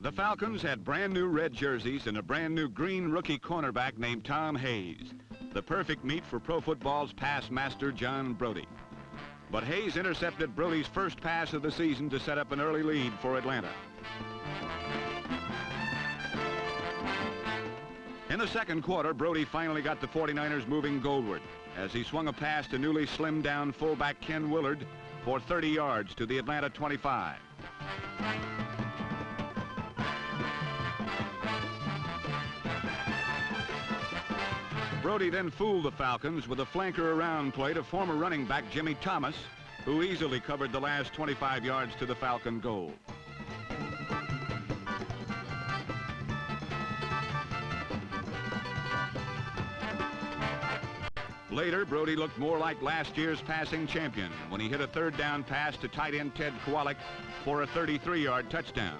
The Falcons had brand new red jerseys and a brand new green rookie cornerback named Tom Hayes, the perfect meet for pro football's pass master John Brody. But Hayes intercepted Brody's first pass of the season to set up an early lead for Atlanta. In the second quarter, Brody finally got the 49ers moving goalward as he swung a pass to newly slimmed down fullback Ken Willard for 30 yards to the Atlanta 25. Brody then fooled the Falcons with a flanker around play to former running back Jimmy Thomas, who easily covered the last 25 yards to the Falcon goal. Later, Brody looked more like last year's passing champion when he hit a third down pass to tight end Ted Kowalik for a 33-yard touchdown.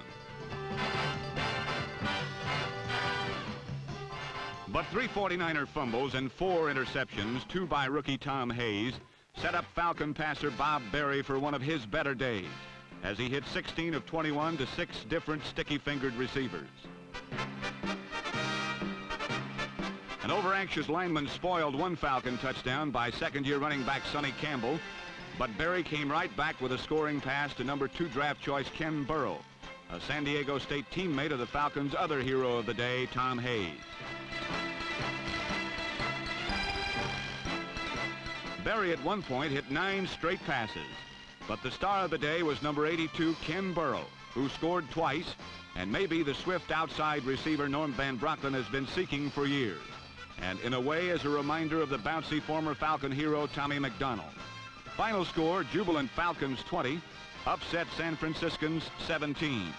But 3 49er fumbles and 4 interceptions, 2 by rookie Tom Hayes, set up Falcon passer Bob Berry for one of his better days as he hit 16 of 21 to 6 different sticky-fingered receivers. An over-anxious lineman spoiled one Falcon touchdown by second-year running back Sonny Campbell, but Berry came right back with a scoring pass to number 2 draft choice Ken Burrow, a San Diego State teammate of the Falcons' other hero of the day, Tom Hayes. Berry at one point hit 9 straight passes, but the star of the day was number 82, Ken Burrow, who scored twice and may be the swift outside receiver Norm Van Brocklin has been seeking for years, and in a way as a reminder of the bouncy former Falcon hero Tommy McDonald. Final score, jubilant Falcons 20, upset San Franciscans 17.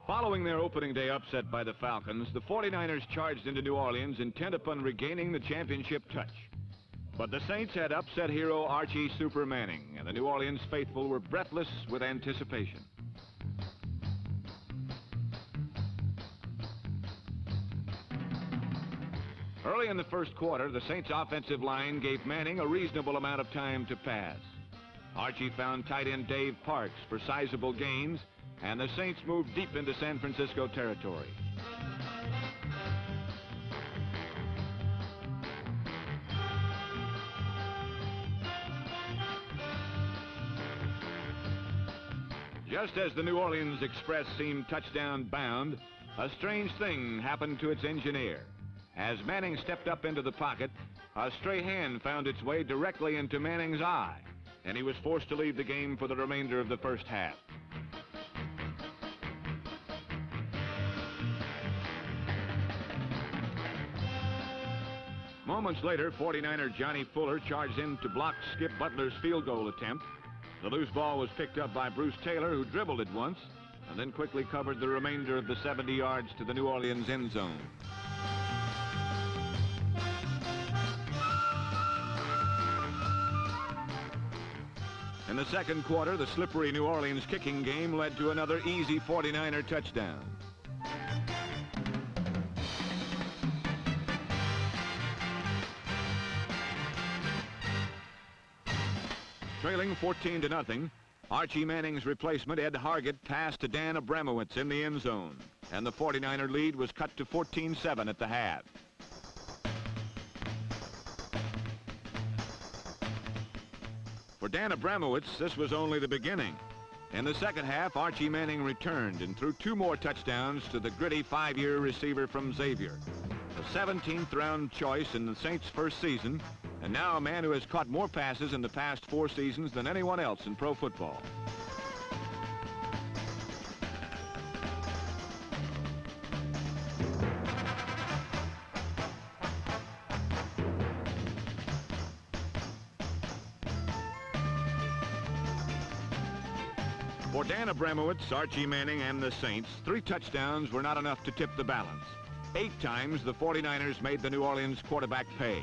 Following their opening day upset by the Falcons, the 49ers charged into New Orleans intent upon regaining the championship touch. But the Saints had upset hero Archie Super Manning, and the New Orleans faithful were breathless with anticipation. Early in the first quarter, the Saints' offensive line gave Manning a reasonable amount of time to pass. Archie found tight end Dave Parks for sizable gains, and the Saints moved deep into San Francisco territory. Just as the New Orleans Express seemed touchdown bound, a strange thing happened to its engineer. As Manning stepped up into the pocket, a stray hand found its way directly into Manning's eye, and he was forced to leave the game for the remainder of the first half. Moments later, 49er Johnny Fuller charged in to block Skip Butler's field goal attempt. The loose ball was picked up by Bruce Taylor, who dribbled it once and then quickly covered the remainder of the 70 yards to the New Orleans end zone. In the second quarter, the slippery New Orleans kicking game led to another easy 49er touchdown. Trailing 14-0, Archie Manning's replacement, Ed Hargett, passed to Dan Abramowitz in the end zone, and the 49er lead was cut to 14-7 at the half. For Dan Abramowitz, this was only the beginning. In the second half, Archie Manning returned and threw 2 more touchdowns to the gritty 5-year receiver from Xavier, the 17th round choice in the Saints' first season, and now a man who has caught more passes in the past 4 seasons than anyone else in pro football. For Dan Abramowitz, Archie Manning, and the Saints, 3 touchdowns were not enough to tip the balance. 8 times the 49ers made the New Orleans quarterback pay.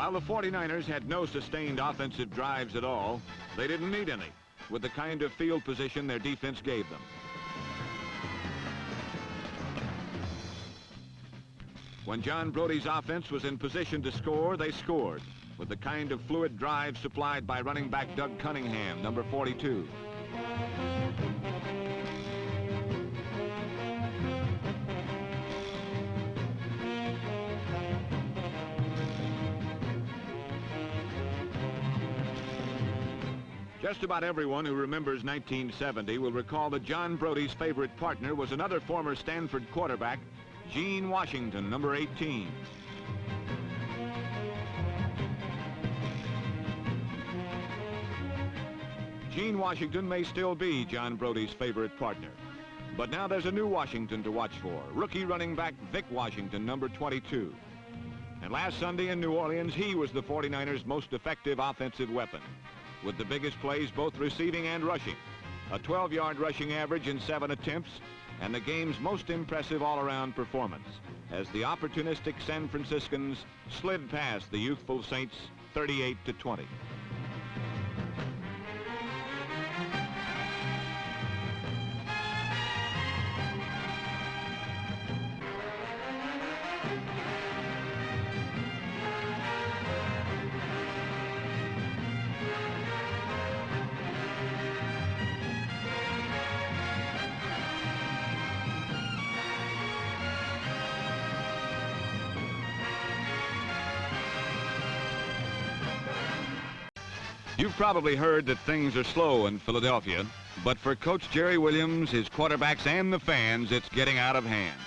While the 49ers had no sustained offensive drives at all, they didn't need any, with the kind of field position their defense gave them. When John Brody's offense was in position to score, they scored, with the kind of fluid drive supplied by running back Doug Cunningham, number 42. Just about everyone who remembers 1970 will recall that John Brody's favorite partner was another former Stanford quarterback, Gene Washington, number 18. Gene Washington may still be John Brody's favorite partner, but now there's a new Washington to watch for, rookie running back Vic Washington, number 22. And last Sunday in New Orleans, he was the 49ers' most effective offensive weapon, with the biggest plays both receiving and rushing, a 12-yard rushing average in 7 attempts, and the game's most impressive all-around performance, as the opportunistic San Franciscans slid past the youthful Saints 38-20. You've probably heard that things are slow in Philadelphia, but for Coach Jerry Williams, his quarterbacks, and the fans, it's getting out of hand.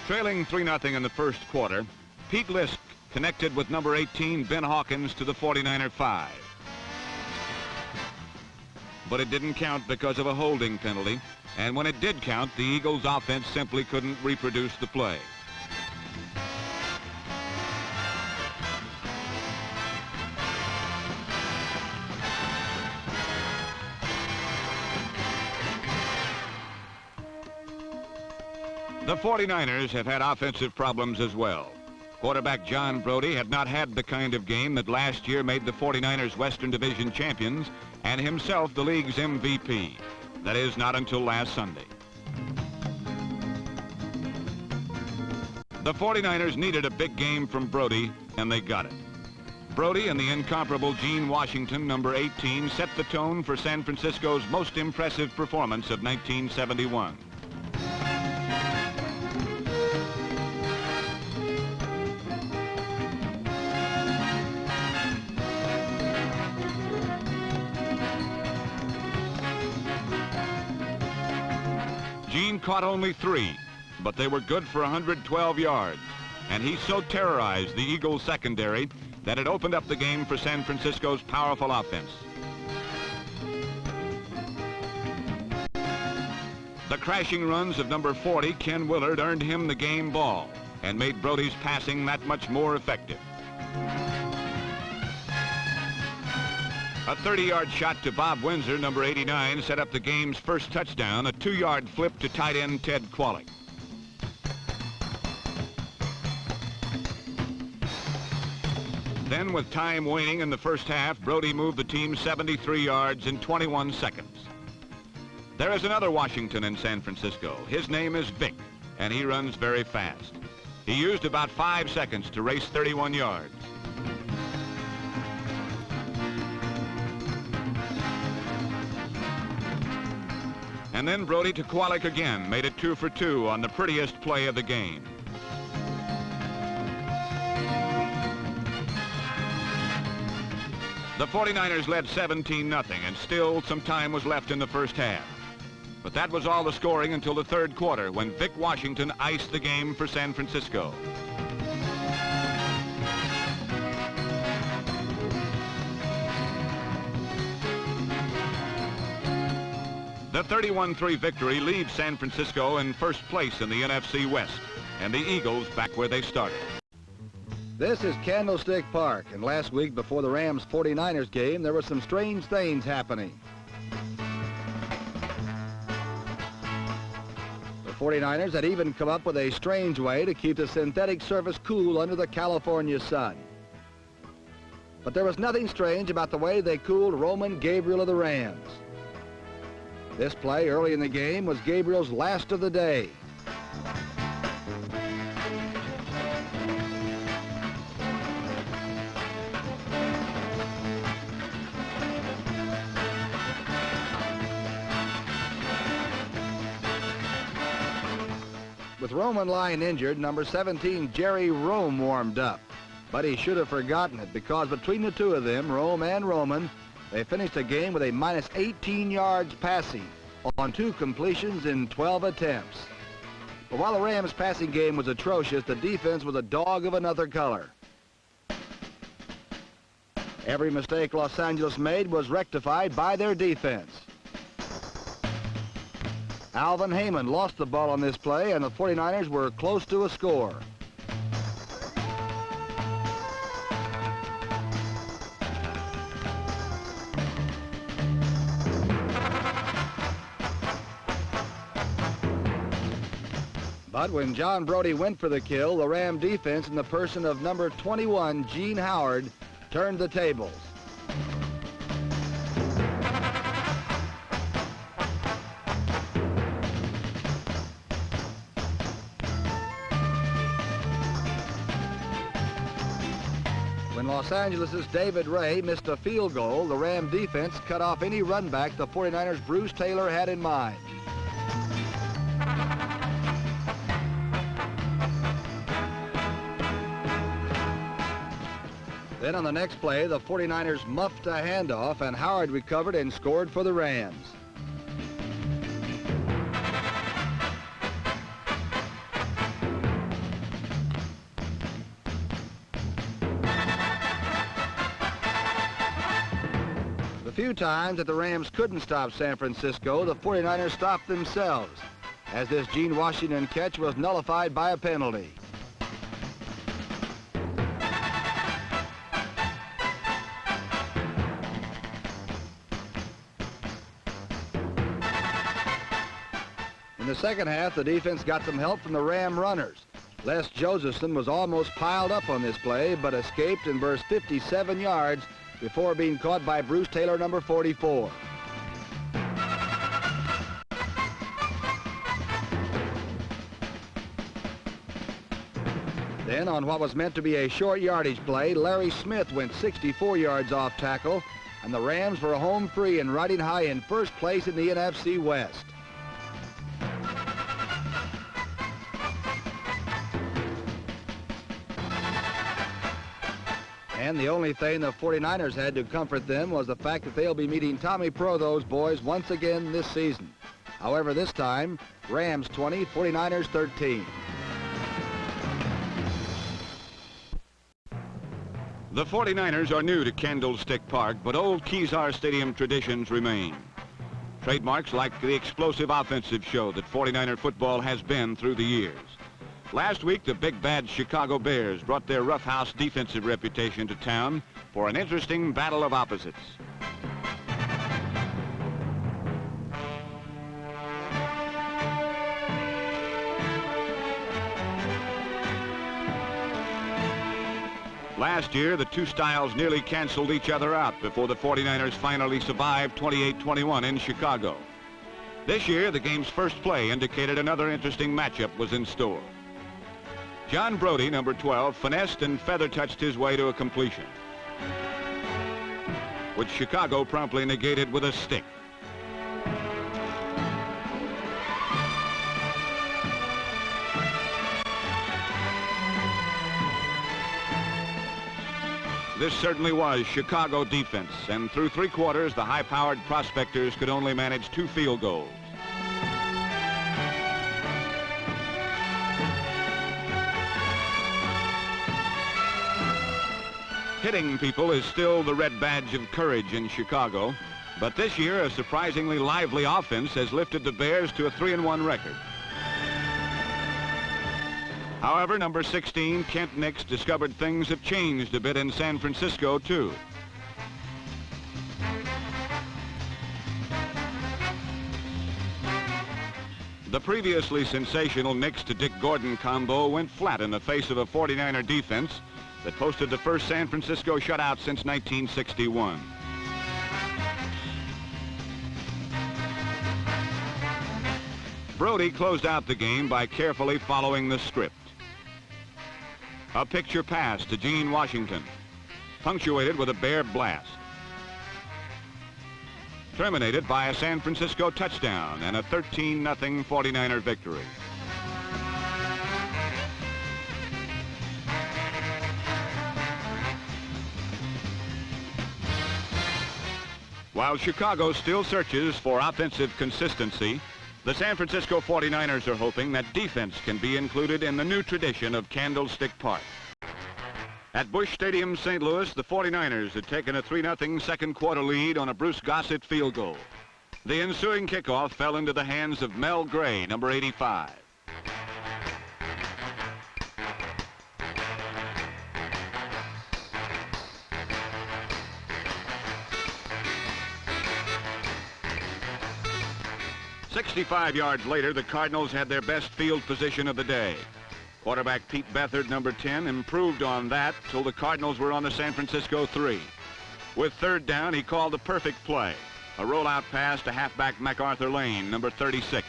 Trailing 3-0 in the first quarter, Pete Lisk connected with number 18, Ben Hawkins, to the 49er 5. But it didn't count because of a holding penalty, and when it did count, the Eagles' offense simply couldn't reproduce the play. The 49ers have had offensive problems as well. Quarterback John Brody had not had the kind of game that last year made the 49ers Western Division champions and himself the league's MVP. That is, not until last Sunday. The 49ers needed a big game from Brody, and they got it. Brody and the incomparable Gene Washington, number 18, set the tone for San Francisco's most impressive performance of 1971. Gene caught only 3, but they were good for 112 yards, and he so terrorized the Eagles secondary that it opened up the game for San Francisco's powerful offense. The crashing runs of number 40, Ken Willard, earned him the game ball and made Brody's passing that much more effective. A 30-yard shot to Bob Windsor, number 89, set up the game's first touchdown, a 2-yard flip to tight end Ted Qualick. Then, with time waning in the first half, Brody moved the team 73 yards in 21 seconds. There is another Washington in San Francisco. His name is Vic, and he runs very fast. He used about 5 seconds to race 31 yards. And then Brody to Qualick again, made it 2 for 2 on the prettiest play of the game. The 49ers led 17-0, and still some time was left in the first half. But that was all the scoring until the third quarter, when Vic Washington iced the game for San Francisco. The 31-3 victory leaves San Francisco in first place in the NFC West, and the Eagles back where they started. This is Candlestick Park, and last week before the Rams 49ers game, there were some strange things happening. The 49ers had even come up with a strange way to keep the synthetic surface cool under the California sun. But there was nothing strange about the way they cooled Roman Gabriel of the Rams. This play early in the game was Gabriel's last of the day. With Roman lying injured, number 17, Jerry Rome, warmed up. But he should have forgotten it, because between the two of them, Rome and Roman, they finished the game with a minus 18 yards passing on 2 completions in 12 attempts. But while the Rams' passing game was atrocious, the defense was a dog of another color. Every mistake Los Angeles made was rectified by their defense. Alvin Heyman lost the ball on this play, and the 49ers were close to a score. But when John Brody went for the kill, the Ram defense in the person of number 21, Gene Howard, turned the tables. When Los Angeles' David Ray missed a field goal, the Ram defense cut off any run back the 49ers' Bruce Taylor had in mind. Then on the next play, the 49ers muffed a handoff, and Howard recovered and scored for the Rams. The few times that the Rams couldn't stop San Francisco, the 49ers stopped themselves, as this Gene Washington catch was nullified by a penalty. In the second half, the defense got some help from the Ram runners. Les Josephson was almost piled up on this play, but escaped and burst 57 yards before being caught by Bruce Taylor, number 44. Then, on what was meant to be a short yardage play, Larry Smith went 64 yards off tackle, and the Rams were home free and riding high in first place in the NFC West. And the only thing the 49ers had to comfort them was the fact that they'll be meeting Tommy Prothose boys once again this season. However, this time, Rams 20, 49ers 13. The 49ers are new to Candlestick Park, but old Kezar Stadium traditions remain. Trademarks like the explosive offensive show that 49er football has been through the years. Last week, the big bad Chicago Bears brought their roughhouse defensive reputation to town for an interesting battle of opposites. Last year, the two styles nearly canceled each other out before the 49ers finally survived 28-21 in Chicago. This year, the game's first play indicated another interesting matchup was in store. John Brody, number 12, finessed and feather-touched his way to a completion, which Chicago promptly negated with a stick. This certainly was Chicago defense, and through 3 quarters, the high-powered prospectors could only manage 2 field goals. Hitting people is still the red badge of courage in Chicago, but this year a surprisingly lively offense has lifted the Bears to a 3-1 record. However, number 16, Kent Nix, discovered things have changed a bit in San Francisco, too. The previously sensational Nix to Dick Gordon combo went flat in the face of a 49er defense that posted the first San Francisco shutout since 1961. Brody closed out the game by carefully following the script. A picture pass to Gene Washington, punctuated with a bare blast. Terminated by a San Francisco touchdown and a 13-0 49er victory. While Chicago still searches for offensive consistency, the San Francisco 49ers are hoping that defense can be included in the new tradition of Candlestick Park. At Busch Stadium, St. Louis, the 49ers had taken a 3-0 second quarter lead on a Bruce Gossett field goal. The ensuing kickoff fell into the hands of Mel Gray, number 85. "65 yards later, the Cardinals had their best field position of the day. Quarterback Pete Beathard, number 10, improved on that till the Cardinals were on the San Francisco 3. With third down, he called the perfect play, a rollout pass to halfback MacArthur Lane, number 36.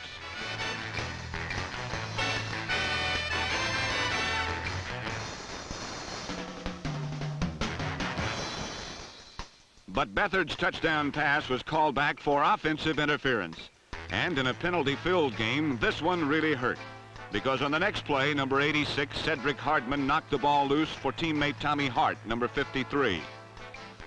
But Beathard's touchdown pass was called back for offensive interference. And in a penalty-filled game, this one really hurt, because on the next play, number 86, Cedric Hardman knocked the ball loose for teammate Tommy Hart, number 53.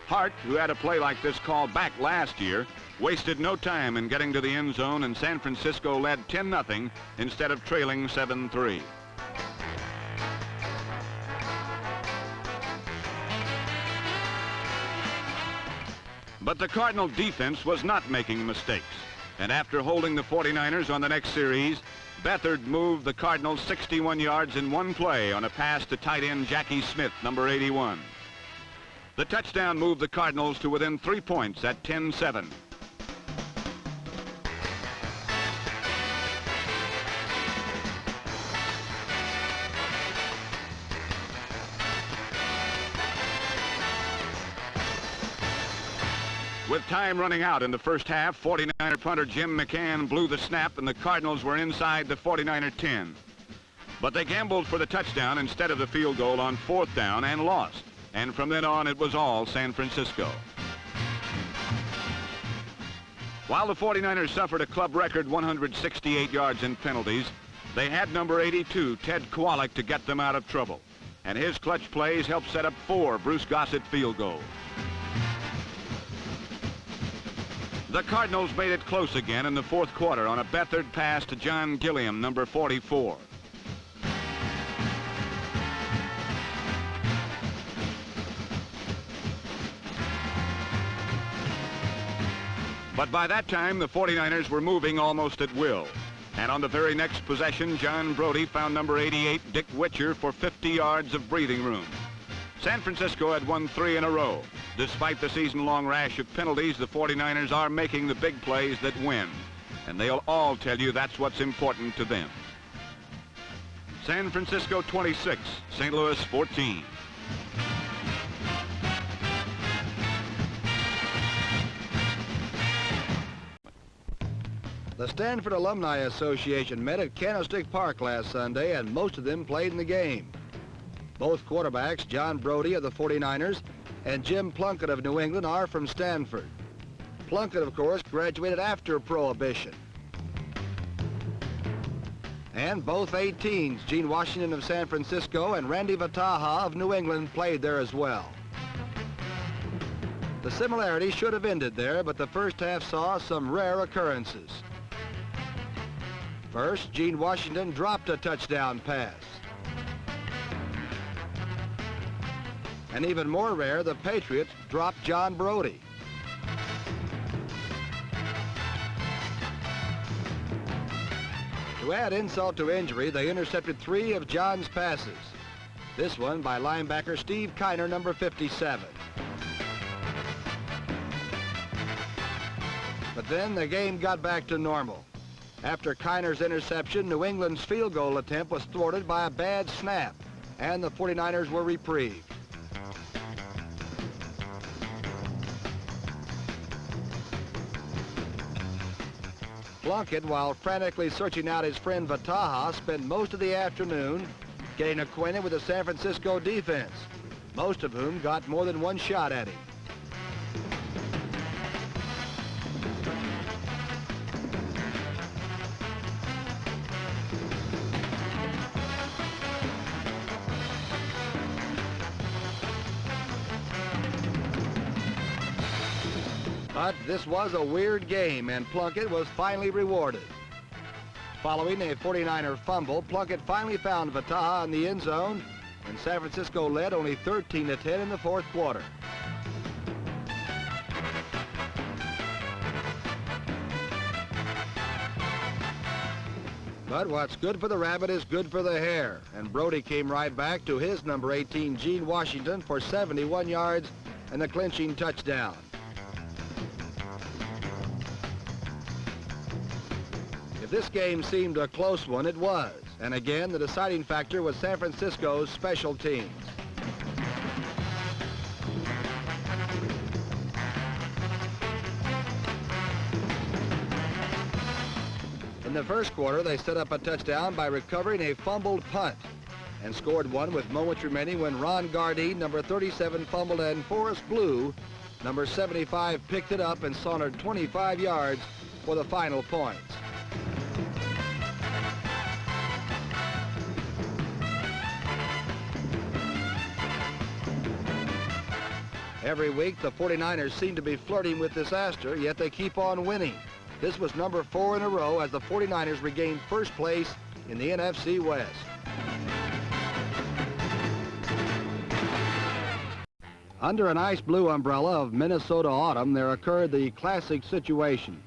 Hart, who had a play like this called back last year, wasted no time in getting to the end zone, and San Francisco led 10-0 instead of trailing 7-3. But the Cardinal defense was not making mistakes. And after holding the 49ers on the next series, Beathard moved the Cardinals 61 yards in one play on a pass to tight end Jackie Smith, number 81. The touchdown moved the Cardinals to within 3 points at 10-7. With time running out in the first half, 49er punter Jim McCann blew the snap and the Cardinals were inside the 49er 10. But they gambled for the touchdown instead of the field goal on fourth down and lost. And from then on, it was all San Francisco. While the 49ers suffered a club record 168 yards in penalties, they had number 82, Ted Kowalik, to get them out of trouble. And his clutch plays helped set up 4 Bruce Gossett field goals. The Cardinals made it close again in the fourth quarter on a Beathard pass to John Gilliam, number 44. But by that time, the 49ers were moving almost at will. And on the very next possession, John Brody found number 88, Dick Witcher, for 50 yards of breathing room. San Francisco had won 3 in a row. Despite the season-long rash of penalties, the 49ers are making the big plays that win. And they'll all tell you that's what's important to them. San Francisco 26, St. Louis 14. The Stanford Alumni Association met at Candlestick Park last Sunday, and most of them played in the game. Both quarterbacks, John Brody of the 49ers and Jim Plunkett of New England, are from Stanford. Plunkett, of course, graduated after Prohibition. And both 18s, Gene Washington of San Francisco and Randy Vataha of New England, played there as well. The similarity should have ended there, but the first half saw some rare occurrences. First, Gene Washington dropped a touchdown pass. And even more rare, the Patriots dropped John Brody. To add insult to injury, they intercepted 3 of John's passes. This one by linebacker Steve Kiner, number 57. But then the game got back to normal. After Kiner's interception, New England's field goal attempt was thwarted by a bad snap, and the 49ers were reprieved. Plunkett, while frantically searching out his friend Vataha, spent most of the afternoon getting acquainted with the San Francisco defense, most of whom got more than one shot at him. But this was a weird game, and Plunkett was finally rewarded. Following a 49er fumble, Plunkett finally found Vataha in the end zone, and San Francisco led only 13-10 in the fourth quarter. But what's good for the rabbit is good for the hare, and Brody came right back to his number 18, Gene Washington, for 71 yards and the clinching touchdown. If this game seemed a close one, it was. And again, the deciding factor was San Francisco's special teams. In the first quarter, they set up a touchdown by recovering a fumbled punt and scored one with moments remaining when Ron Gardy, number 37, fumbled, and Forrest Blue, number 75, picked it up and sauntered 25 yards for the final points. Every week, the 49ers seem to be flirting with disaster, yet they keep on winning. This was number 4 in a row as the 49ers regained first place in the NFC West. Under an ice blue umbrella of Minnesota autumn, there occurred the classic situation.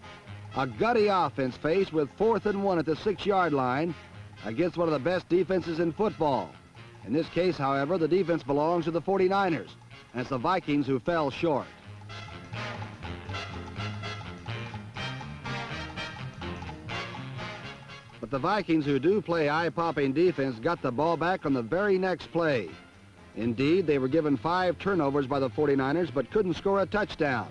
A gutty offense faced with 4th and 1 at the 6-yard line against one of the best defenses in football. In this case, however, the defense belongs to the 49ers. And it's the Vikings who fell short. But the Vikings, who do play eye-popping defense, got the ball back on the very next play. Indeed, they were given 5 turnovers by the 49ers, but couldn't score a touchdown.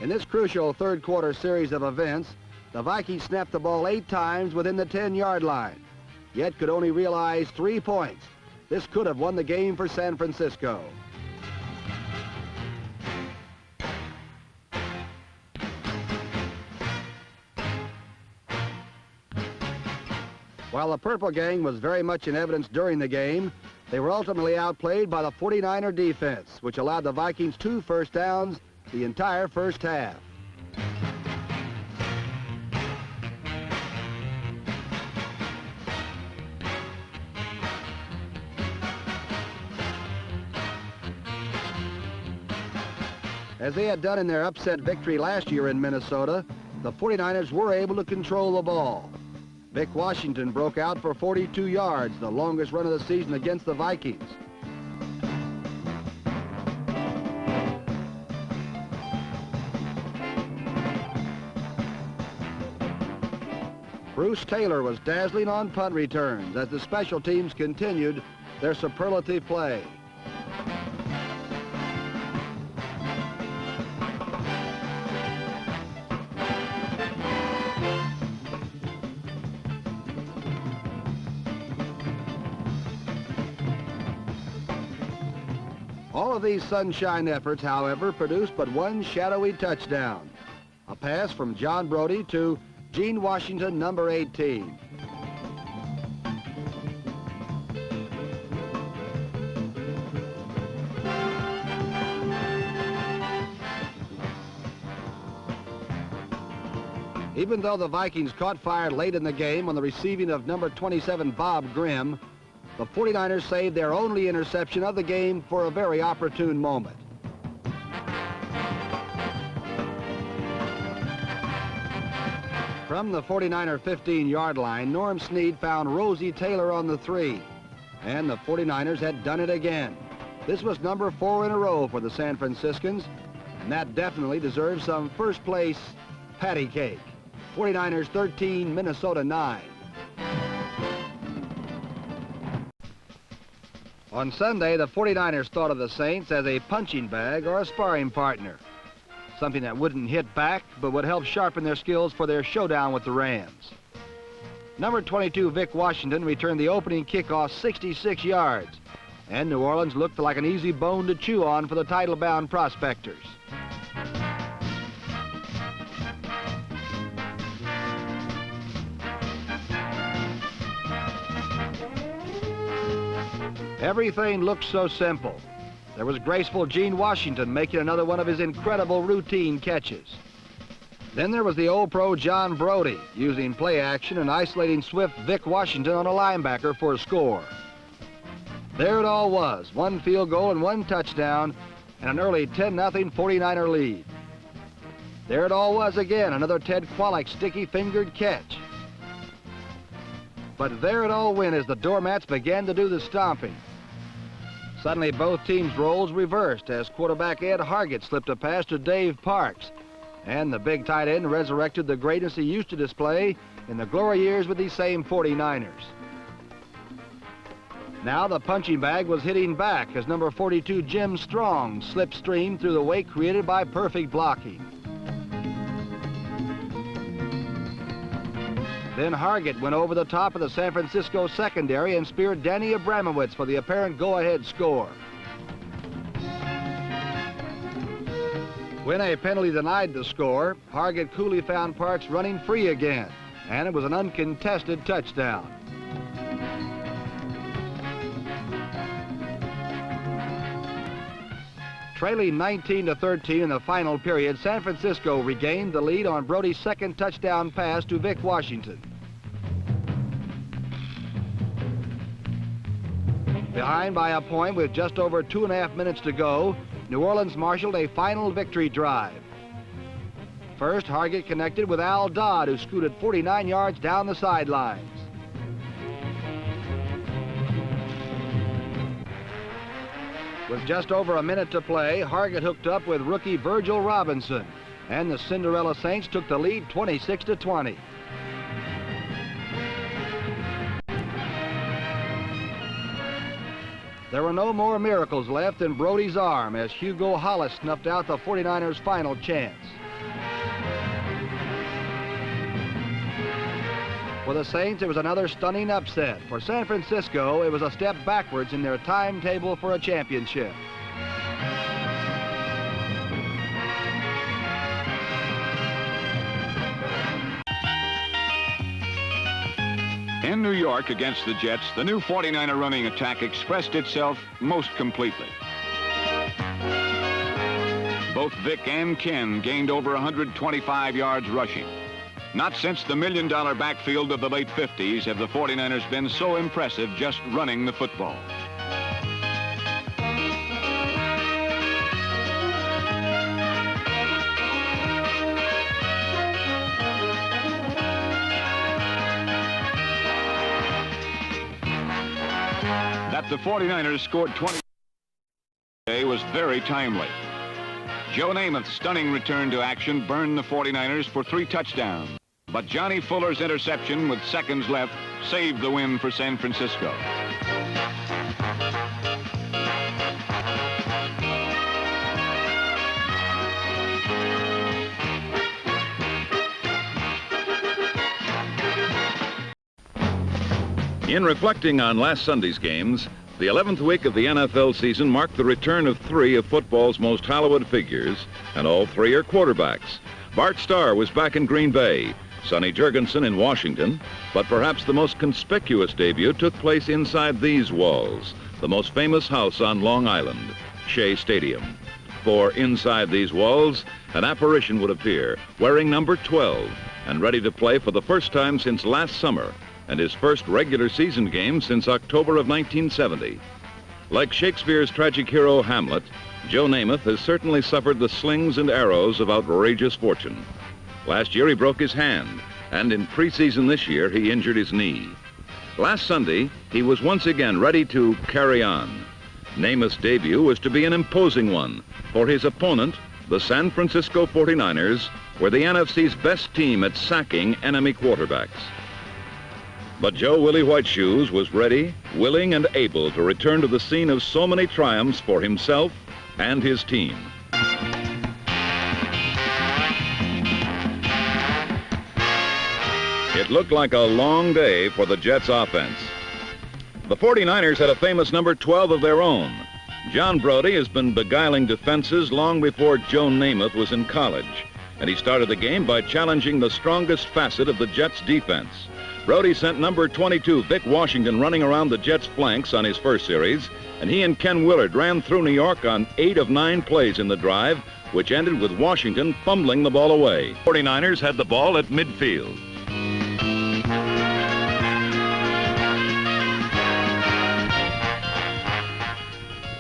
In this crucial third quarter series of events, the Vikings snapped the ball 8 times within the 10-yard line, yet could only realize 3 points. This could have won the game for San Francisco. While the Purple Gang was very much in evidence during the game, they were ultimately outplayed by the 49er defense, which allowed the Vikings 2 first downs the entire first half. As they had done in their upset victory last year in Minnesota, the 49ers were able to control the ball. Vic Washington broke out for 42 yards, the longest run of the season against the Vikings. Bruce Taylor was dazzling on punt returns as the special teams continued their superlative play. All of these sunshine efforts, however, produced but one shadowy touchdown. A pass from John Brody to Gene Washington, number 18. Even though the Vikings caught fire late in the game on the receiving of number 27, Bob Grimm, the 49ers saved their only interception of the game for a very opportune moment. From the 49er 15-yard line, Norm Snead found Rosie Taylor on the 3, and the 49ers had done it again. This was number 4 in a row for the San Franciscans. And that definitely deserves some first place patty cake. 49ers 13, Minnesota 9. On Sunday, the 49ers thought of the Saints as a punching bag or a sparring partner. Something that wouldn't hit back, but would help sharpen their skills for their showdown with the Rams. Number 22, Vic Washington, returned the opening kickoff 66 yards, and New Orleans looked like an easy bone to chew on for the title-bound prospectors. Everything looked so simple. There was graceful Gene Washington making another one of his incredible routine catches. Then there was the old pro John Brody using play action and isolating swift Vic Washington on a linebacker for a score. There it all was, one field goal and one touchdown and an early 10-0 49er lead. There it all was again, another Ted Kwolek sticky-fingered catch. But there it all went as the doormats began to do the stomping. Suddenly, both teams' roles reversed as quarterback Ed Hargett slipped a pass to Dave Parks, and the big tight end resurrected the greatness he used to display in the glory years with these same 49ers. Now the punching bag was hitting back as number 42 Jim Strong slipstreamed through the wake created by perfect blocking. Then Hargett went over the top of the San Francisco secondary and speared Danny Abramowitz for the apparent go-ahead score. When a penalty denied the score, Hargett coolly found Parks running free again, and it was an uncontested touchdown. Trailing 19-13 in the final period, San Francisco regained the lead on Brody's second touchdown pass to Vic Washington. Behind by a point with just over 2.5 minutes to go, New Orleans marshaled a final victory drive. First, Hargett connected with Al Dodd, who scooted 49 yards down the sidelines. With just over a minute to play, Hargett hooked up with rookie Virgil Robinson, and the Cinderella Saints took the lead 26-20. There were no more miracles left in Brody's arm as Hugo Hollis snuffed out the 49ers' final chance. For the Saints, it was another stunning upset. For San Francisco, it was a step backwards in their timetable for a championship. In New York against the Jets, the new 49er running attack expressed itself most completely. Both Vic and Ken gained over 125 yards rushing. Not since the million-dollar backfield of the late 50s have the 49ers been so impressive just running the football. That the 49ers scored 20 today was very timely. Joe Namath's stunning return to action burned the 49ers for 3 touchdowns. But Johnny Fuller's interception with seconds left saved the win for San Francisco. In reflecting on last Sunday's games, the 11th week of the NFL season marked the return of 3 of football's most Hollywood figures, and all 3 are quarterbacks. Bart Starr was back in Green Bay, Sonny Jurgensen in Washington, but perhaps the most conspicuous debut took place inside these walls, the most famous house on Long Island, Shea Stadium. For inside these walls, an apparition would appear, wearing number 12, and ready to play for the first time since last summer, and his first regular season game since October of 1970. Like Shakespeare's tragic hero Hamlet, Joe Namath has certainly suffered the slings and arrows of outrageous fortune. Last year he broke his hand, and in preseason this year he injured his knee. Last Sunday, he was once again ready to carry on. Namath's debut was to be an imposing one, for his opponent, the San Francisco 49ers were the NFC's best team at sacking enemy quarterbacks. But Joe Willie Whiteshoes was ready, willing, and able to return to the scene of so many triumphs for himself and his team. It looked like a long day for the Jets offense. The 49ers had a famous number 12 of their own. John Brody has been beguiling defenses long before Joe Namath was in college, and he started the game by challenging the strongest facet of the Jets' defense. Brody sent number 22, Vic Washington, running around the Jets' flanks on his first series, and he and Ken Willard ran through New York on 8 of 9 plays in the drive, which ended with Washington fumbling the ball away. 49ers had the ball at midfield.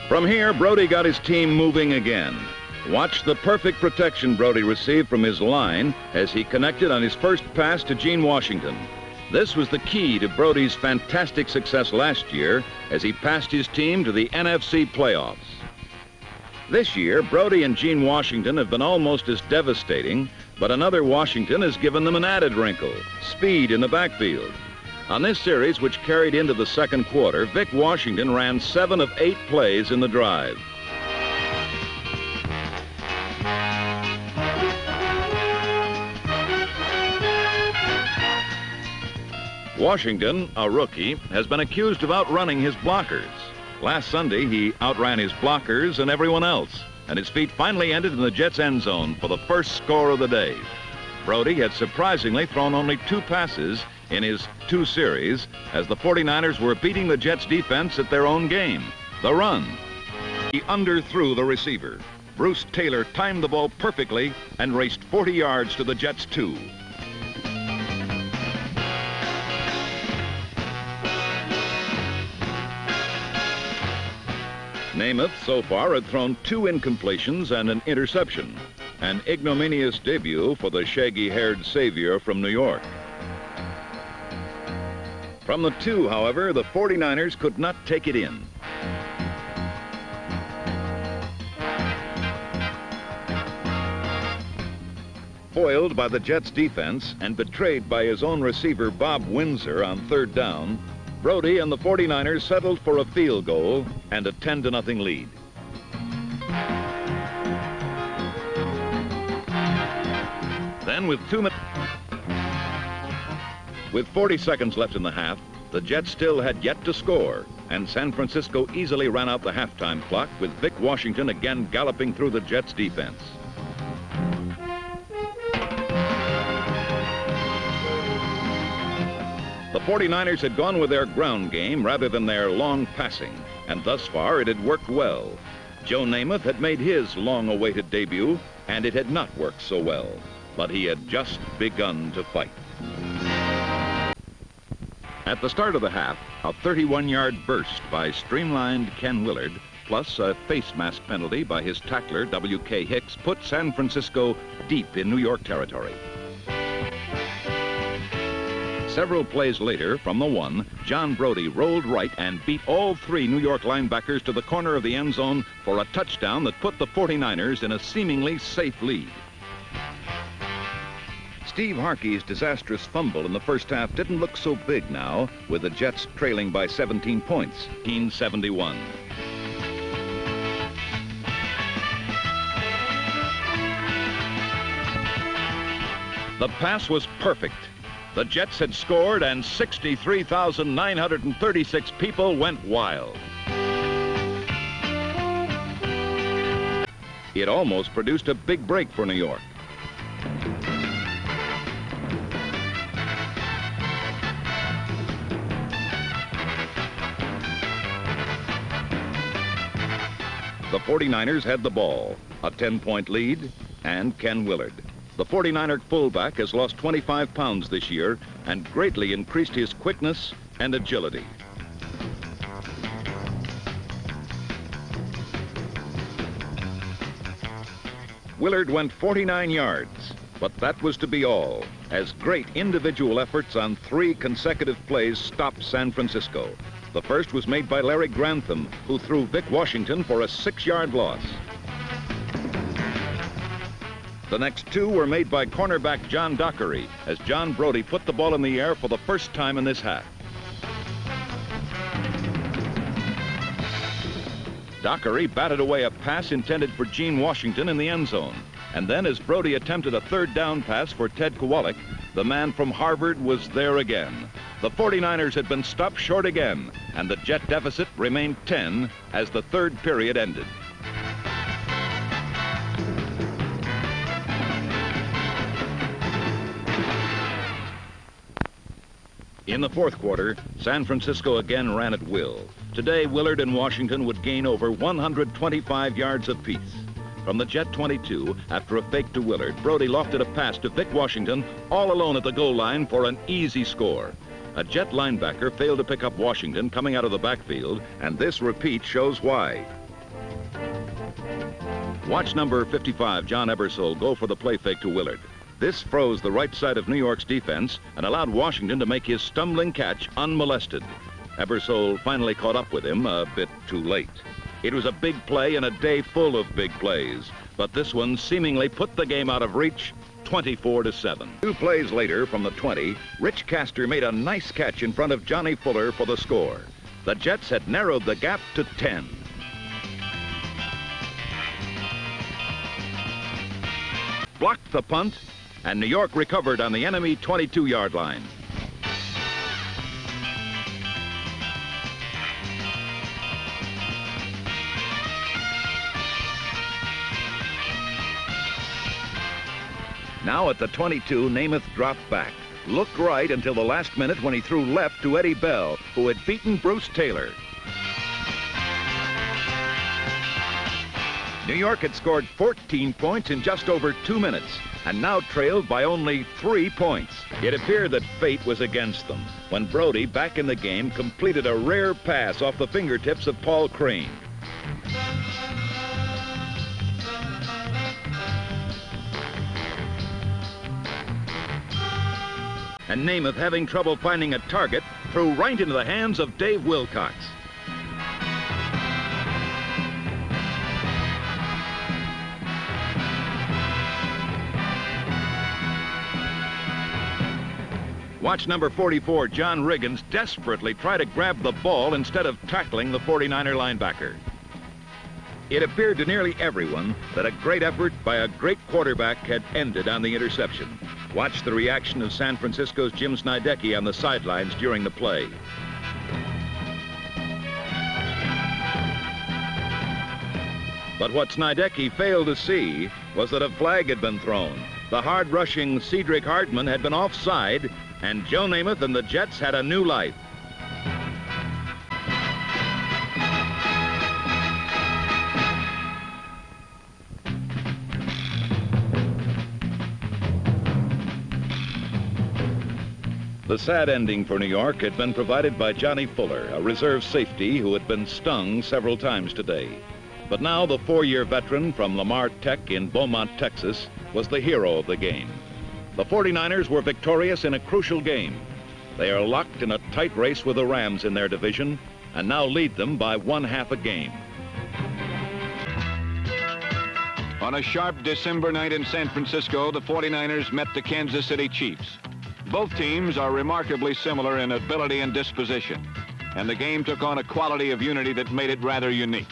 From here, Brody got his team moving again. Watch the perfect protection Brody received from his line as he connected on his first pass to Gene Washington. This was the key to Brody's fantastic success last year as he passed his team to the NFC playoffs. This year, Brody and Gene Washington have been almost as devastating, but another Washington has given them an added wrinkle: speed in the backfield. On this series, which carried into the second quarter, Vic Washington ran 7 of 8 plays in the drive. Washington, a rookie, has been accused of outrunning his blockers. Last Sunday, he outran his blockers and everyone else, and his feet finally ended in the Jets' end zone for the first score of the day. Brody had surprisingly thrown only 2 passes in his 2 series as the 49ers were beating the Jets' defense at their own game, the run. He underthrew the receiver. Bruce Taylor timed the ball perfectly and raced 40 yards to the Jets' 2. Namath so far had thrown 2 incompletions and an interception, an ignominious debut for the shaggy-haired savior from New York. From the 2, however, the 49ers could not take it in. Foiled by the Jets' defense and betrayed by his own receiver Bob Windsor on 3rd down, Brody and the 49ers settled for a field goal and a 10-0 lead. Then with 40 seconds left in the half, the Jets still had yet to score, and San Francisco easily ran out the halftime clock with Vic Washington again galloping through the Jets' defense. The 49ers had gone with their ground game rather than their long passing, and thus far it had worked well. Joe Namath had made his long-awaited debut, and it had not worked so well, but he had just begun to fight. At the start of the half, a 31-yard burst by streamlined Ken Willard, plus a face mask penalty by his tackler W.K. Hicks, put San Francisco deep in New York territory. Several plays later, from the 1, John Brody rolled right and beat all 3 New York linebackers to the corner of the end zone for a touchdown that put the 49ers in a seemingly safe lead. Steve Harkey's disastrous fumble in the first half didn't look so big now, with the Jets trailing by 17 points, 1971. The pass was perfect. The Jets had scored, and 63,936 people went wild. It almost produced a big break for New York. The 49ers had the ball, a 10-point lead, and Ken Willard. The 49er fullback has lost 25 pounds this year and greatly increased his quickness and agility. Willard went 49 yards, but that was to be all, as great individual efforts on 3 consecutive plays stopped San Francisco. The first was made by Larry Grantham, who threw Vic Washington for a 6-yard loss. The next two were made by cornerback John Dockery as John Brody put the ball in the air for the first time in this half. Dockery batted away a pass intended for Gene Washington in the end zone. And then as Brody attempted a third down pass for Ted Kowalik, the man from Harvard was there again. The 49ers had been stopped short again, and the Jet deficit remained 10 as the third period ended. In the fourth quarter, San Francisco again ran at will. Today, Willard and Washington would gain over 125 yards apiece. From the Jet 22, after a fake to Willard, Brody lofted a pass to Vic Washington all alone at the goal line for an easy score. A Jet linebacker failed to pick up Washington coming out of the backfield, and this repeat shows why. Watch number 55, John Ebersole, go for the play fake to Willard. This froze the right side of New York's defense and allowed Washington to make his stumbling catch unmolested. Ebersole finally caught up with him a bit too late. It was a big play and a day full of big plays, but this one seemingly put the game out of reach, 24-7. 2 plays later from the 20, Rich Castor made a nice catch in front of Johnny Fuller for the score. The Jets had narrowed the gap to 10. Blocked the punt, and New York recovered on the enemy 22-yard line. Now at the 22, Namath dropped back. Looked right until the last minute when he threw left to Eddie Bell, who had beaten Bruce Taylor. New York had scored 14 points in just over 2 minutes and now trailed by only 3 points. It appeared that fate was against them when Brody, back in the game, completed a rare pass off the fingertips of Paul Crane. And Namath, having trouble finding a target, threw right into the hands of Dave Wilcox. Watch number 44, John Riggins, desperately try to grab the ball instead of tackling the 49er linebacker. It appeared to nearly everyone that a great effort by a great quarterback had ended on the interception. Watch the reaction of San Francisco's Jim Snydecki on the sidelines during the play. But what Snydecki failed to see was that a flag had been thrown. The hard-rushing Cedric Hartman had been offside, and Joe Namath and the Jets had a new life. The sad ending for New York had been provided by Johnny Fuller, a reserve safety who had been stung several times today. But now the 4-year veteran from Lamar Tech in Beaumont, Texas, was the hero of the game. The 49ers were victorious in a crucial game. They are locked in a tight race with the Rams in their division and now lead them by 1/2 a game. On a sharp December night in San Francisco, the 49ers met the Kansas City Chiefs. Both teams are remarkably similar in ability and disposition, and the game took on a quality of unity that made it rather unique.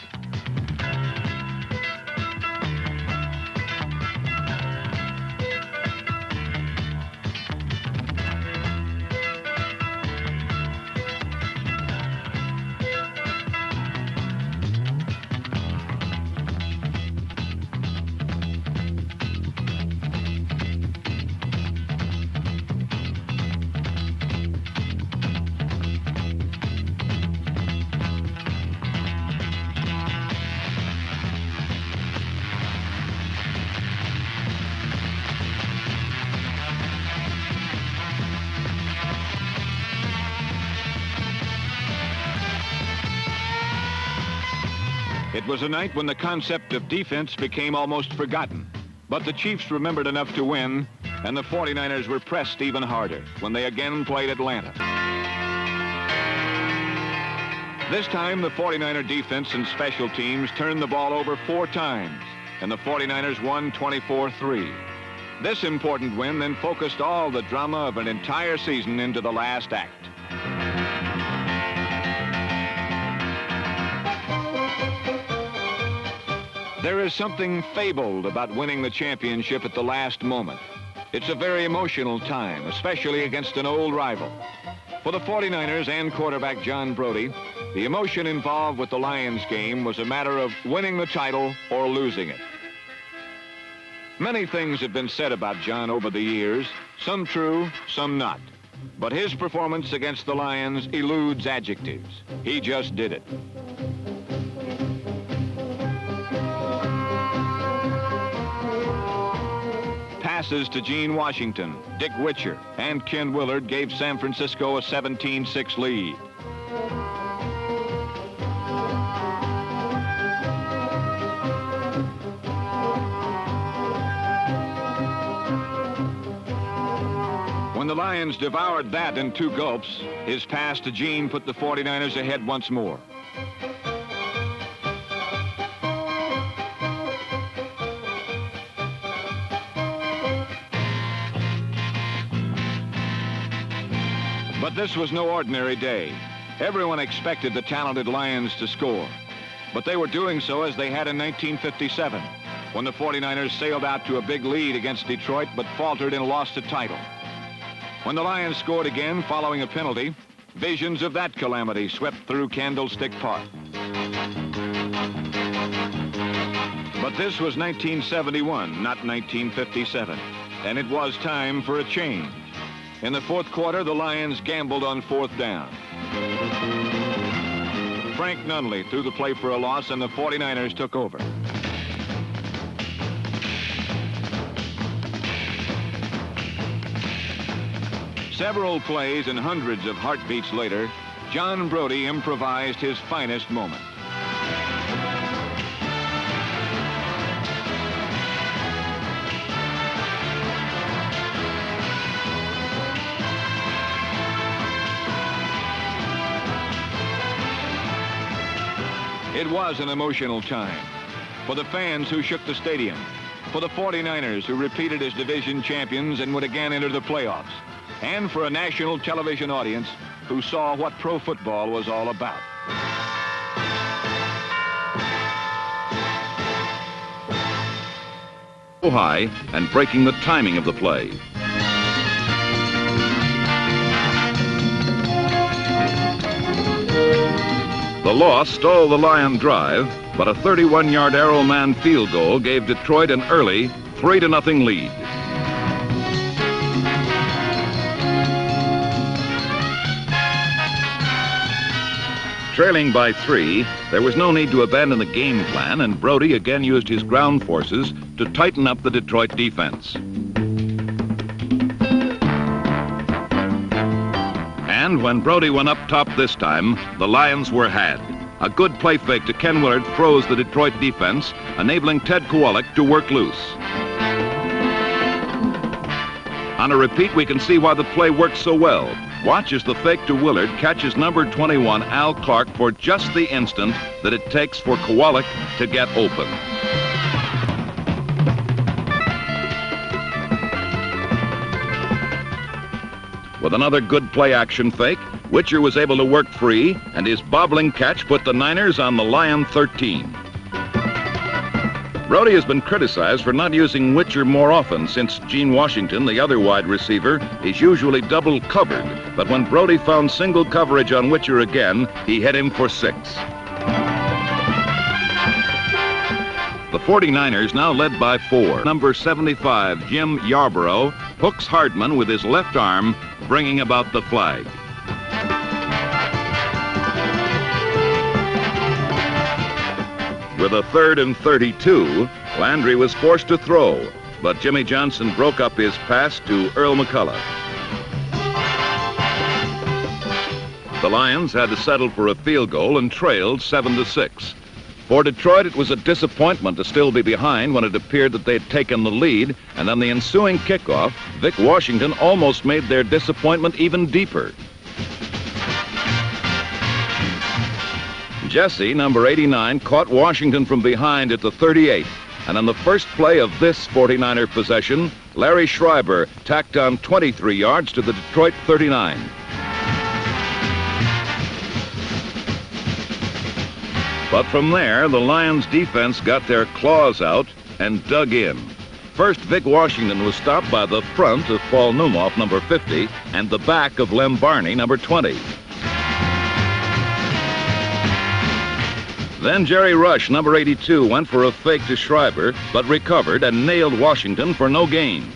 It was a night when the concept of defense became almost forgotten. But the Chiefs remembered enough to win, and the 49ers were pressed even harder when they again played Atlanta. This time, the 49er defense and special teams turned the ball over 4 times, and the 49ers won 24-3. This important win then focused all the drama of an entire season into the last act. There is something fabled about winning the championship at the last moment. It's a very emotional time, especially against an old rival. For the 49ers and quarterback John Brody, the emotion involved with the Lions game was a matter of winning the title or losing it. Many things have been said about John over the years, some true, some not. But his performance against the Lions eludes adjectives. He just did it. Passes to Gene Washington, Dick Witcher, and Ken Willard gave San Francisco a 17-6 lead. When the Lions devoured that in 2 gulps, his pass to Gene put the 49ers ahead once more. But this was no ordinary day. Everyone expected the talented Lions to score. But they were doing so as they had in 1957, when the 49ers sailed out to a big lead against Detroit but faltered and lost the title. When the Lions scored again following a penalty, visions of that calamity swept through Candlestick Park. But this was 1971, not 1957, and it was time for a change. In the 4th quarter, the Lions gambled on 4th down. Frank Nunley threw the play for a loss, and the 49ers took over. Several plays and hundreds of heartbeats later, John Brody improvised his finest moment. It was an emotional time for the fans who shook the stadium, for the 49ers who repeated as division champions and would again enter the playoffs, and for a national television audience who saw what pro football was all about. High and breaking the timing of the play. The loss stalled the Lion drive, but a 31-yard Arrowman field goal gave Detroit an early 3-0 lead. Trailing by 3, there was no need to abandon the game plan, and Brody again used his ground forces to tighten up the Detroit defense. And when Brody went up top this time, the Lions were had. A good play fake to Ken Willard froze the Detroit defense, enabling Ted Kowalik to work loose. On a repeat, we can see why the play worked so well. Watch as the fake to Willard catches number 21, Al Clark, for just the instant that it takes for Kowalik to get open. With another good play-action fake, Witcher was able to work free, and his bobbling catch put the Niners on the Lion 13. Brody has been criticized for not using Witcher more often, since Gene Washington, the other wide receiver, is usually double covered. But when Brody found single coverage on Witcher again, he hit him for 6. The 49ers now led by 4. Number 75, Jim Yarborough, hooks Hardman with his left arm, bringing about the flag. With a 3rd and 32, Landry was forced to throw, but Jimmy Johnson broke up his pass to Earl McCullough. The Lions had to settle for a field goal and trailed 7-6. For Detroit, it was a disappointment to still be behind when it appeared that they'd taken the lead, and on the ensuing kickoff, Vic Washington almost made their disappointment even deeper. Jesse, number 89, caught Washington from behind at the 38, and on the first play of this 49er possession, Larry Schreiber tacked on 23 yards to the Detroit 39. But from there, the Lions defense got their claws out and dug in. First, Vic Washington was stopped by the front of Paul Newmoff, number 50, and the back of Lem Barney, number 20. Then Jerry Rush, number 82, went for a fake to Schreiber, but recovered and nailed Washington for no gain.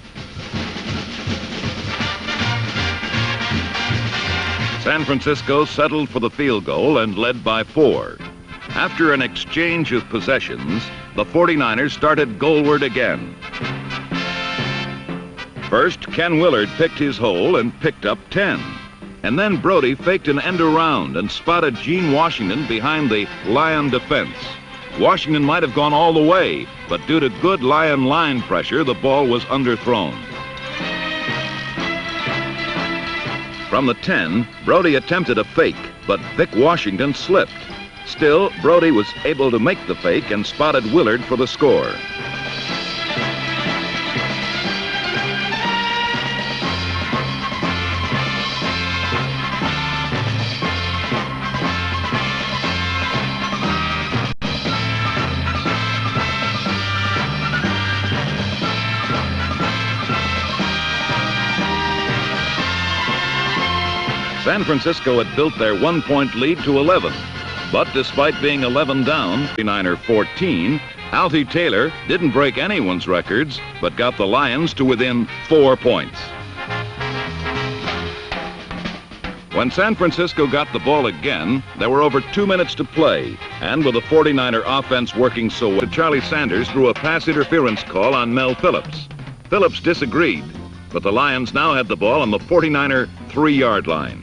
San Francisco settled for the field goal and led by 4. After an exchange of possessions, the 49ers started goalward again. First, Ken Willard picked his hole and picked up 10. And then Brody faked an end around and spotted Gene Washington behind the Lion defense. Washington might have gone all the way, but due to good Lion line pressure, the ball was underthrown. From the 10, Brody attempted a fake, but Vic Washington slipped. Still, Brody was able to make the fake and spotted Willard for the score. San Francisco had built their one-point lead to 11. But despite being 11 down, 49er 14, Alfie Taylor didn't break anyone's records, but got the Lions to within 4 points. When San Francisco got the ball again, there were over 2 minutes to play, and with the 49er offense working so well, Charlie Sanders threw a pass interference call on Mel Phillips. Phillips disagreed, but the Lions now had the ball on the 49er 3-yard line.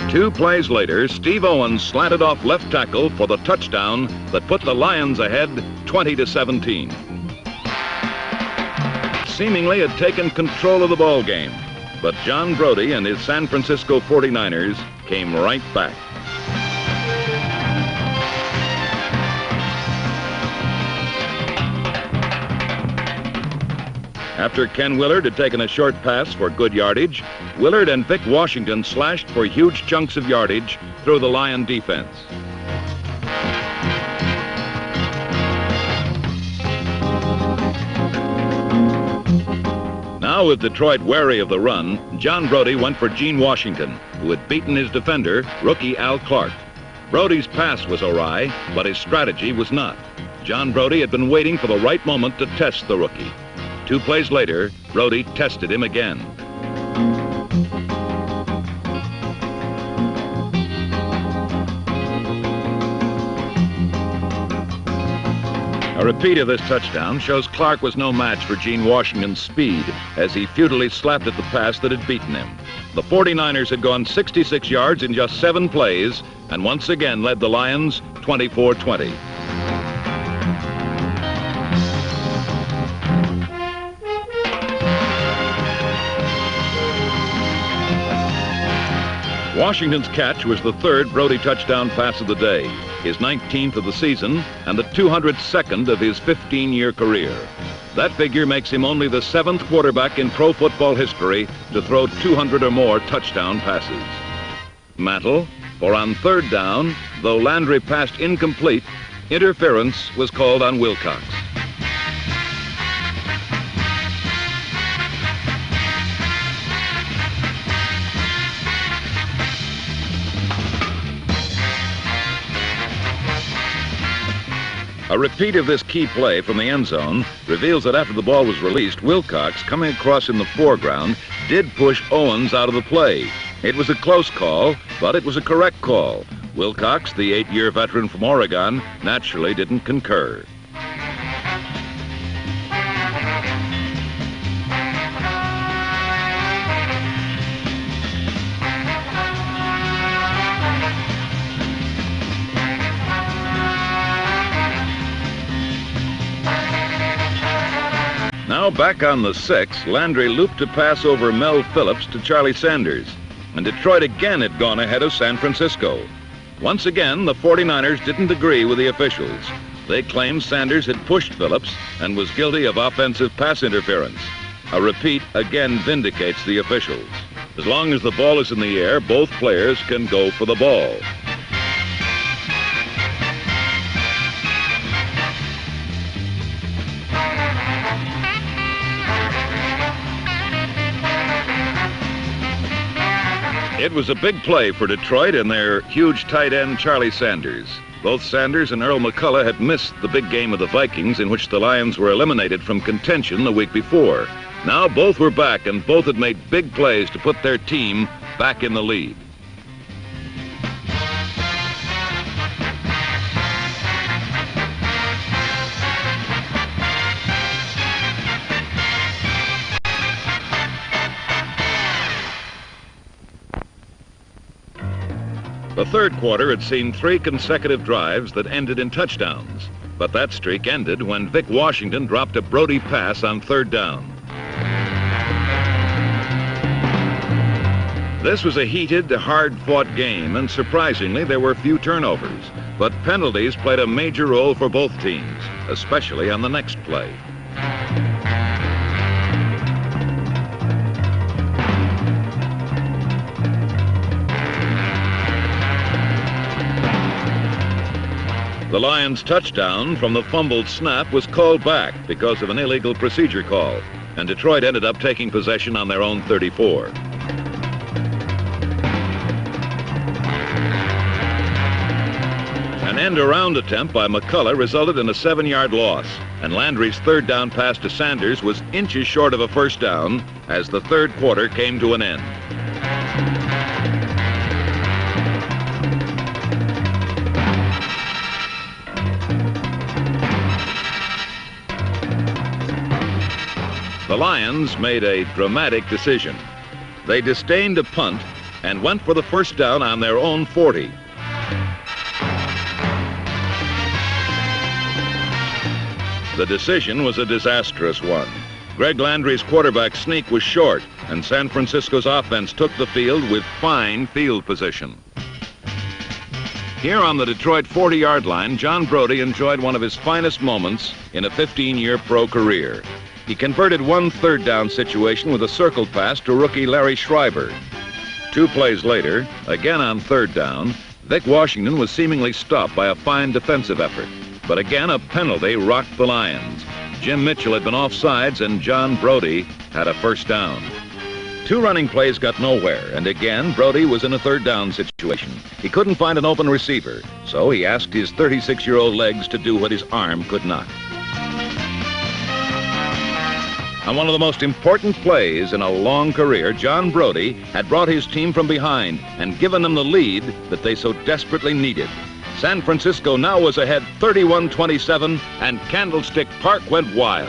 Two plays later, Steve Owens slanted off left tackle for the touchdown that put the Lions ahead 20-17. Seemingly had taken control of the ball game, but John Brody and his San Francisco 49ers came right back. After Ken Willard had taken a short pass for good yardage, Willard and Vic Washington slashed for huge chunks of yardage through the Lion defense. Now with Detroit wary of the run, John Brody went for Gene Washington, who had beaten his defender, rookie Al Clark. Brody's pass was awry, but his strategy was not. John Brody had been waiting for the right moment to test the rookie. 2 plays later, Brody tested him again. A repeat of this touchdown shows Clark was no match for Gene Washington's speed as he futilely slapped at the pass that had beaten him. The 49ers had gone 66 yards in just 7 plays and once again led the Lions 24-20. Washington's catch was the 3rd Brody touchdown pass of the day, his 19th of the season, and the 202nd of his 15-year career. That figure makes him only the 7th quarterback in pro football history to throw 200 or more touchdown passes. Mantle, for on 3rd down, though Landry passed incomplete, interference was called on Wilcox. A repeat of this key play from the end zone reveals that after the ball was released, Wilcox, coming across in the foreground, did push Owens out of the play. It was a close call, but it was a correct call. Wilcox, the 8-year veteran from Oregon, naturally didn't concur. Now back on the 6, Landry looped a pass over Mel Phillips to Charlie Sanders. and Detroit again had gone ahead of San Francisco. Once again, the 49ers didn't agree with the officials. They claimed Sanders had pushed Phillips and was guilty of offensive pass interference. A repeat again vindicates the officials. As long as the ball is in the air, both players can go for the ball. It was a big play for Detroit and their huge tight end, Charlie Sanders. Both Sanders and Earl McCullough had missed the big game of the Vikings in which the Lions were eliminated from contention the week before. Now both were back and both had made big plays to put their team back in the lead. The third quarter had seen 3 consecutive drives that ended in touchdowns. But that streak ended when Vic Washington dropped a Brody pass on 3rd down. This was a heated, hard-fought game, and surprisingly, there were few turnovers. But penalties played a major role for both teams, especially on the next play. The Lions' touchdown from the fumbled snap was called back because of an illegal procedure call, and Detroit ended up taking possession on their own 34. An end-around attempt by McCullough resulted in a 7-yard loss, and Landry's 3rd down pass to Sanders was inches short of a 1st down as the 3rd quarter came to an end. The Lions made a dramatic decision. They disdained a punt and went for the 1st down on their own 40. The decision was a disastrous one. Greg Landry's quarterback sneak was short, and San Francisco's offense took the field with fine field position. Here on the Detroit 40-yard line, John Brody enjoyed one of his finest moments in a 15-year pro career. He converted one 3rd down situation with a circle pass to rookie Larry Schreiber. 2 plays later, again on 3rd down, Vic Washington was seemingly stopped by a fine defensive effort. But again, a penalty rocked the Lions. Jim Mitchell had been offsides, and John Brody had a 1st down. 2 running plays got nowhere, and again, Brody was in a 3rd down situation. He couldn't find an open receiver, so he asked his 36-year-old legs to do what his arm could not. On one of the most important plays in a long career, John Brody had brought his team from behind and given them the lead that they so desperately needed. San Francisco now was ahead 31-27, and Candlestick Park went wild.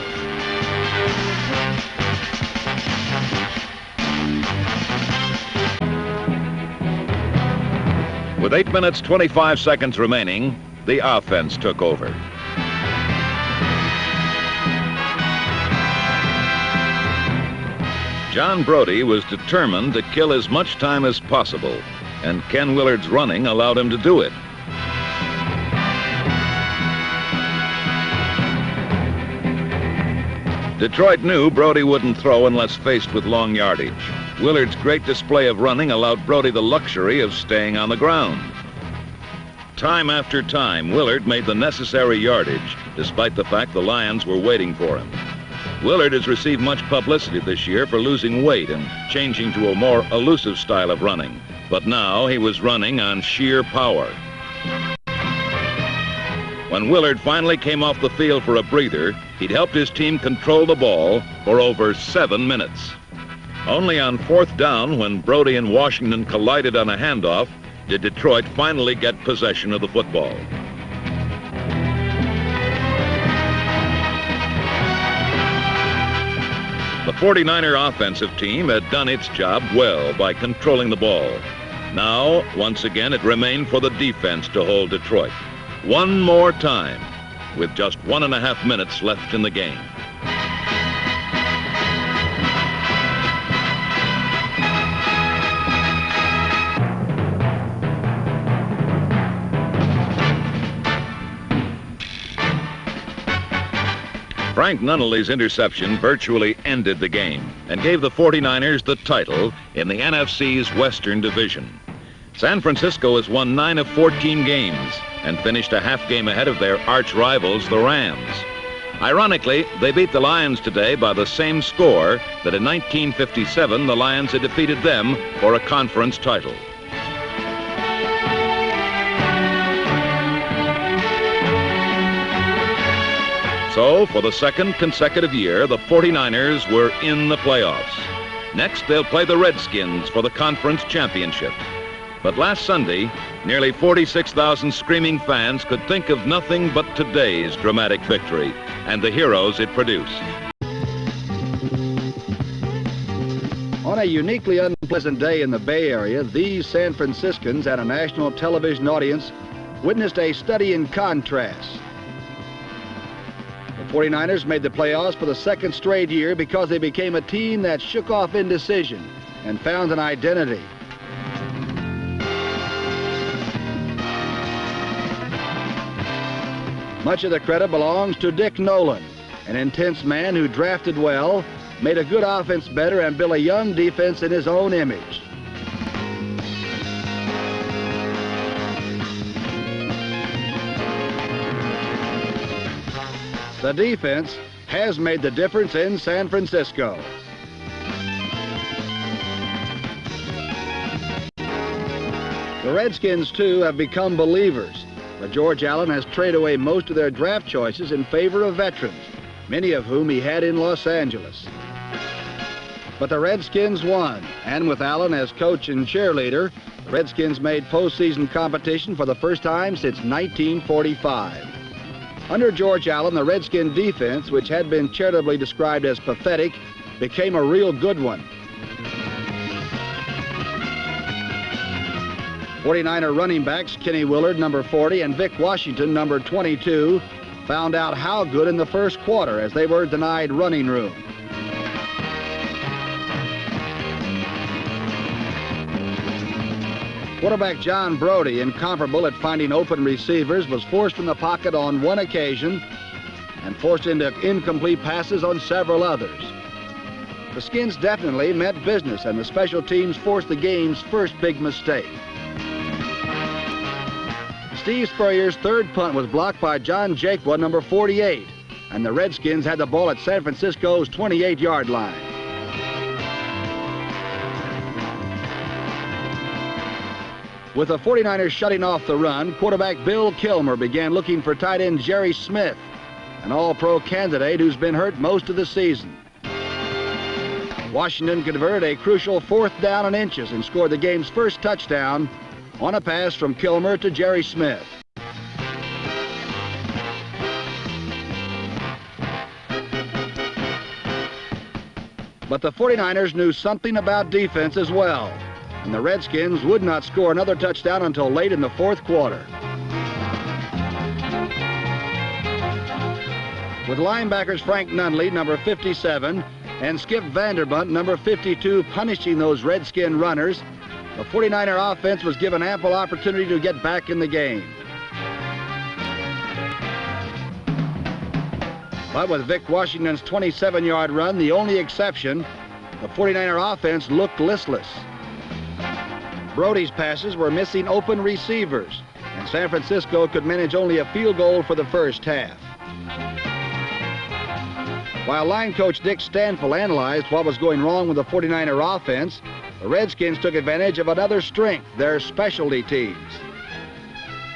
With 8 minutes, 25 seconds remaining, the offense took over. John Brody was determined to kill as much time as possible, and Ken Willard's running allowed him to do it. Detroit knew Brody wouldn't throw unless faced with long yardage. Willard's great display of running allowed Brody the luxury of staying on the ground. Time after time, Willard made the necessary yardage, despite the fact the Lions were waiting for him. Willard has received much publicity this year for losing weight and changing to a more elusive style of running. But now he was running on sheer power. When Willard finally came off the field for a breather, he'd helped his team control the ball for over 7 minutes. Only on 4th down, when Brody and Washington collided on a handoff, did Detroit finally get possession of the football. The 49er offensive team had done its job well by controlling the ball. Now, once again, it remained for the defense to hold Detroit. One more time, with just 1.5 minutes left in the game. Frank Nunnally's interception virtually ended the game and gave the 49ers the title in the NFC's Western Division. San Francisco has won 9 of 14 games and finished a half game ahead of their arch rivals, the Rams. Ironically, they beat the Lions today by the same score that in 1957 the Lions had defeated them for a conference title. So, for the second consecutive year, the 49ers were in the playoffs. Next, they'll play the Redskins for the conference championship. But last Sunday, nearly 46,000 screaming fans could think of nothing but today's dramatic victory and the heroes it produced. On a uniquely unpleasant day in the Bay Area, these San Franciscans and a national television audience witnessed a study in contrast. The 49ers made the playoffs for the second straight year because they became a team that shook off indecision and found an identity. Much of the credit belongs to Dick Nolan, an intense man who drafted well, made a good offense better, and built a young defense in his own image. The defense has made the difference in San Francisco. The Redskins, too, have become believers. But George Allen has traded away most of their draft choices in favor of veterans, many of whom he had in Los Angeles. But the Redskins won, and with Allen as coach and cheerleader, the Redskins made postseason competition for the first time since 1945. Under George Allen, the Redskin defense, which had been charitably described as pathetic, became a real good one. 49er running backs Kenny Willard, number 40, and Vic Washington, number 22, found out how good in the first quarter as they were denied running room. Quarterback John Brody, incomparable at finding open receivers, was forced from the pocket on one occasion and forced into incomplete passes on several others. The Skins definitely meant business, and the special teams forced the game's first big mistake. Steve Spurrier's third punt was blocked by John Jaquan, number 48, and the Redskins had the ball at San Francisco's 28-yard line. With the 49ers shutting off the run, quarterback Bill Kilmer began looking for tight end Jerry Smith, an all-pro candidate who's been hurt most of the season. Washington converted a crucial 4th down and inches and scored the game's first touchdown on a pass from Kilmer to Jerry Smith. But the 49ers knew something about defense as well, and the Redskins would not score another touchdown until late in the fourth quarter. With linebackers Frank Nunnally, number 57, and Skip Vanderbunt, number 52, punishing those Redskin runners, the 49er offense was given ample opportunity to get back in the game. But with Vic Washington's 27-yard run the only exception, the 49er offense looked listless. Brody's passes were missing open receivers, and San Francisco could manage only a field goal for the first half. While line coach Dick Stanfill analyzed what was going wrong with the 49er offense, the Redskins took advantage of another strength, their specialty teams.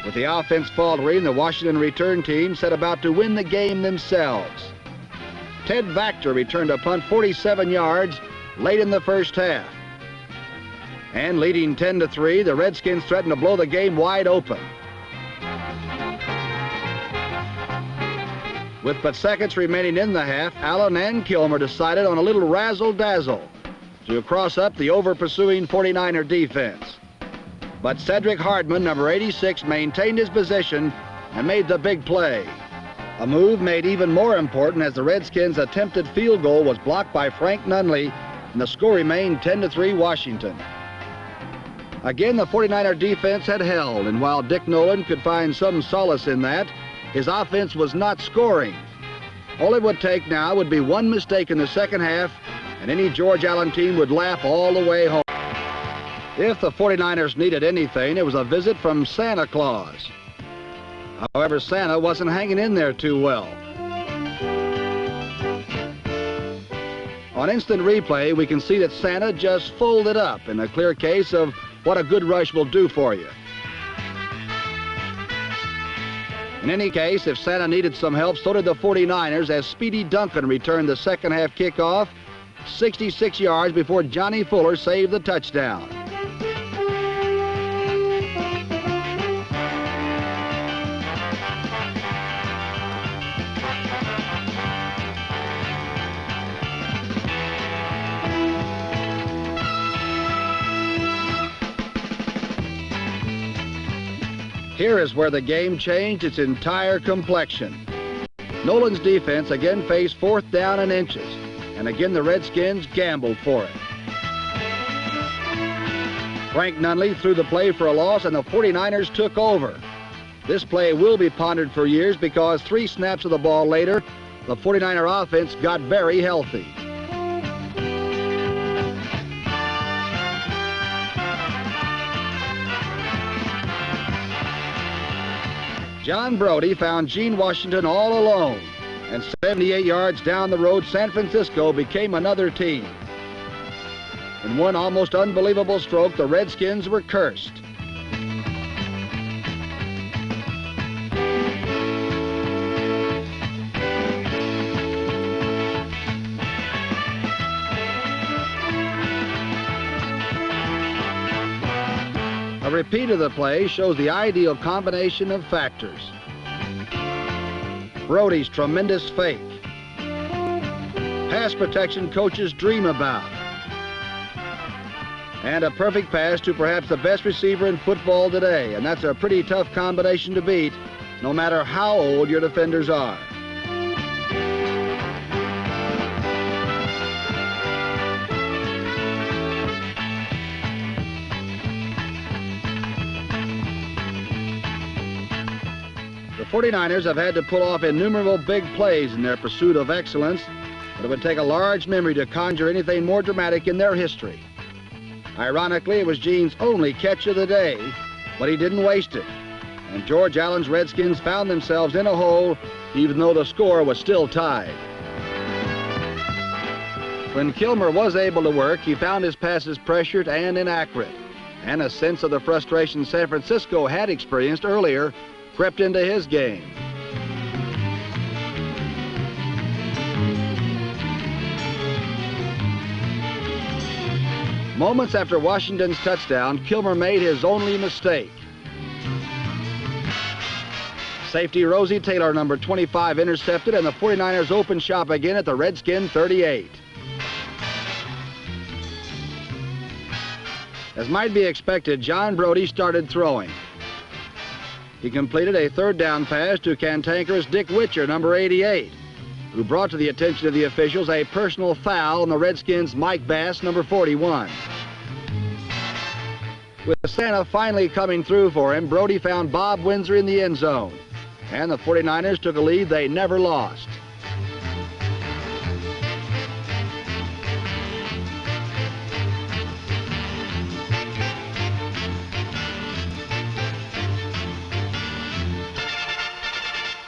With the offense faltering, the Washington return team set about to win the game themselves. Ted Vactor returned a punt 47 yards late in the first half. And leading 10-3, the Redskins threatened to blow the game wide open. With but seconds remaining in the half, Allen and Kilmer decided on a little razzle-dazzle to cross up the over-pursuing 49er defense. But Cedric Hardman, number 86, maintained his position and made the big play. A move made even more important as the Redskins' attempted field goal was blocked by Frank Nunnally, and the score remained 10-3 Washington. Again, the 49er defense had held, and while Dick Nolan could find some solace in that, his offense was not scoring. All it would take now would be one mistake in the second half, and any George Allen team would laugh all the way home. If the 49ers needed anything, it was a visit from Santa Claus. However, Santa wasn't hanging in there too well. On instant replay, we can see that Santa just folded up in a clear case of what a good rush will do for you. In any case, if Santa needed some help, so did the 49ers as Speedy Duncan returned the second half kickoff 66 yards before Johnny Fuller saved the touchdown. Here is where the game changed its entire complexion. Nolan's defense again faced 4th down and inches, and again the Redskins gambled for it. Frank Nunley threw the play for a loss, and the 49ers took over. This play will be pondered for years because 3 snaps of the ball later, the 49er offense got very healthy. John Brody found Gene Washington all alone, and 78 yards down the road, San Francisco became another team. In one almost unbelievable stroke, the Redskins were cursed. A repeat of the play shows the ideal combination of factors. Brody's tremendous fake. Pass protection coaches dream about. And a perfect pass to perhaps the best receiver in football today. And that's a pretty tough combination to beat, no matter how old your defenders are. The 49ers have had to pull off innumerable big plays in their pursuit of excellence, but it would take a large memory to conjure anything more dramatic in their history. Ironically, it was Gene's only catch of the day, but he didn't waste it. And George Allen's Redskins found themselves in a hole, even though the score was still tied. When Kilmer was able to work, he found his passes pressured and inaccurate, and a sense of the frustration San Francisco had experienced earlier crept into his game. Moments after Washington's touchdown, Kilmer made his only mistake. Safety Rosie Taylor, number 25, intercepted, and the 49ers opened shop again at the Redskin 38. As might be expected, John Brody started throwing. He completed a 3rd down pass to cantankerous Dick Witcher, number 88, who brought to the attention of the officials a personal foul on the Redskins' Mike Bass, number 41. With Santa finally coming through for him, Brody found Bob Windsor in the end zone, and the 49ers took a lead they never lost.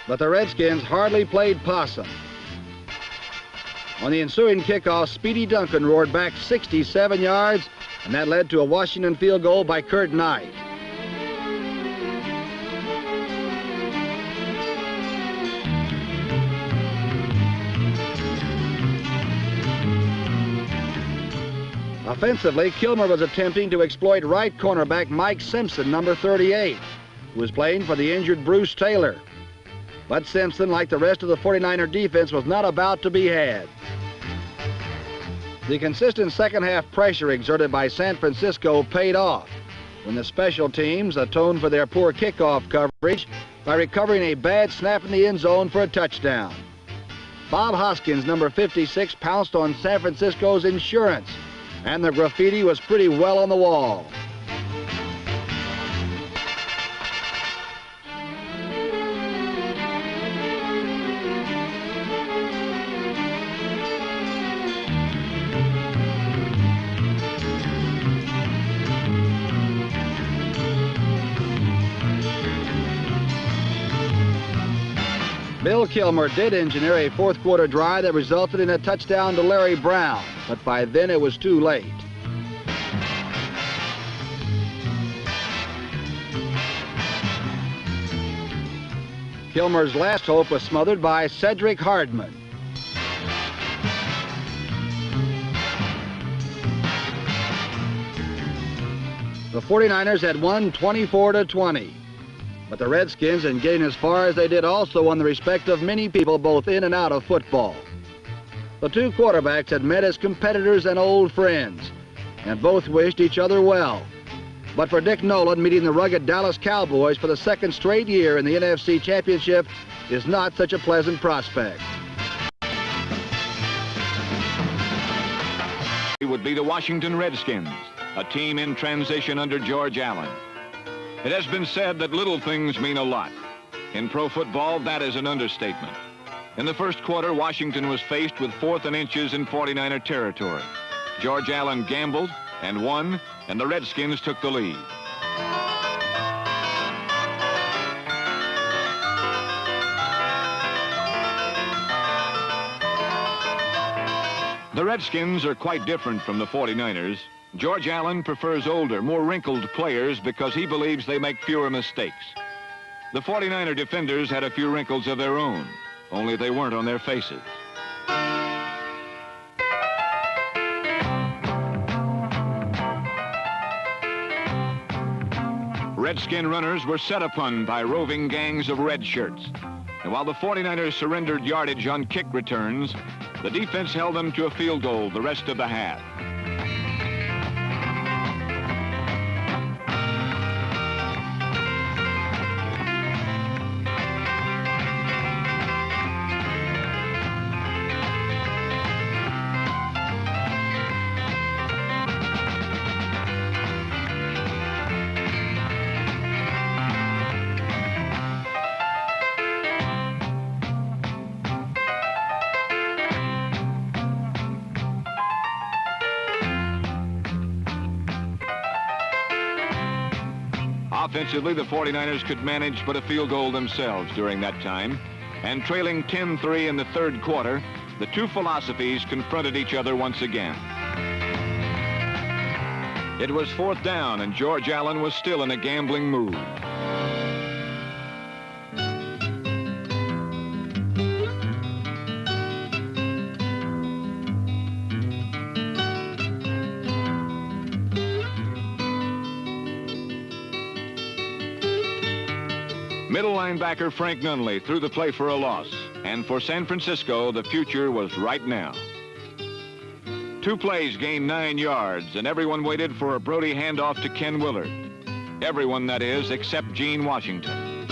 But the Redskins hardly played possum. On the ensuing kickoff, Speedy Duncan roared back 67 yards, and that led to a Washington field goal by Kurt Knight. Offensively, Kilmer was attempting to exploit right cornerback Mike Simpson, number 38, who was playing for the injured Bruce Taylor. But Simpson, like the rest of the 49er defense, was not about to be had. The consistent second half pressure exerted by San Francisco paid off when the special teams atoned for their poor kickoff coverage by recovering a bad snap in the end zone for a touchdown. Bob Hoskins, number 56, pounced on San Francisco's insurance, and the graffiti was pretty well on the wall. Bill Kilmer did engineer a fourth quarter drive that resulted in a touchdown to Larry Brown, but by then it was too late. Kilmer's last hope was smothered by Cedric Hardman. The 49ers had won 24-20. But the Redskins, in getting as far as they did, also won the respect of many people both in and out of football. The two quarterbacks had met as competitors and old friends, and both wished each other well. But for Dick Nolan, meeting the rugged Dallas Cowboys for the second straight year in the NFC Championship is not such a pleasant prospect. It would be the Washington Redskins, a team in transition under George Allen. It has been said that little things mean a lot. In pro football, that is an understatement. In the first quarter, Washington was faced with 4th and inches in 49er territory. George Allen gambled and won, and the Redskins took the lead. The Redskins are quite different from the 49ers. George Allen prefers older, more wrinkled players because he believes they make fewer mistakes. The 49er defenders had a few wrinkles of their own, only they weren't on their faces. Redskin runners were set upon by roving gangs of red shirts. And while the 49ers surrendered yardage on kick returns, the defense held them to a field goal the rest of the half. Offensively, the 49ers could manage but a field goal themselves during that time. And trailing 10-3 in the third quarter, the two philosophies confronted each other once again. It was 4th down, and George Allen was still in a gambling mood. Middle linebacker Frank Nunley threw the play for a loss, and for San Francisco, the future was right now. 2 plays gained 9 yards, and everyone waited for a Brody handoff to Ken Willard. Everyone, that is, except Gene Washington.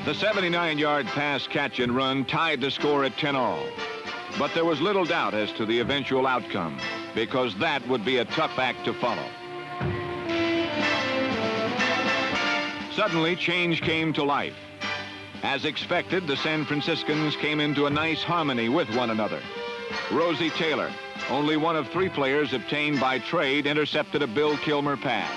The 79-yard pass, catch, and run tied the score at 10-all. But there was little doubt as to the eventual outcome, because that would be a tough act to follow. Suddenly, change came to life. As expected, the San Franciscans came into a nice harmony with one another. Rosie Taylor, only one of 3 players obtained by trade, intercepted a Bill Kilmer pass.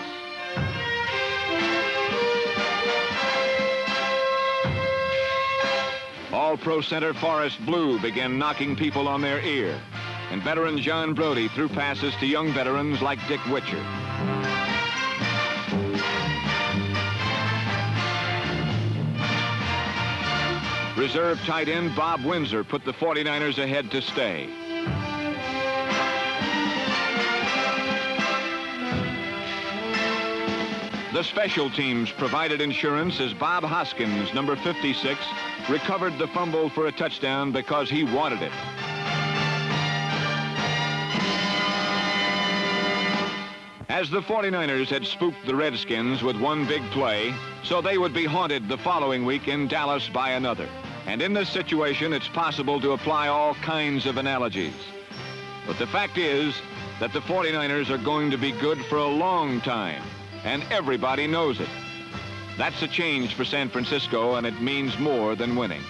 All-pro center Forrest Blue began knocking people on their ear, and veteran John Brody threw passes to young veterans like Dick Witcher. Reserve tight end Bob Windsor put the 49ers ahead to stay. The special teams provided insurance as Bob Hoskins, number 56, recovered the fumble for a touchdown because he wanted it. As the 49ers had spooked the Redskins with one big play, so they would be haunted the following week in Dallas by another. And in this situation, it's possible to apply all kinds of analogies. But the fact is that the 49ers are going to be good for a long time, and everybody knows it. That's a change for San Francisco, and it means more than winning.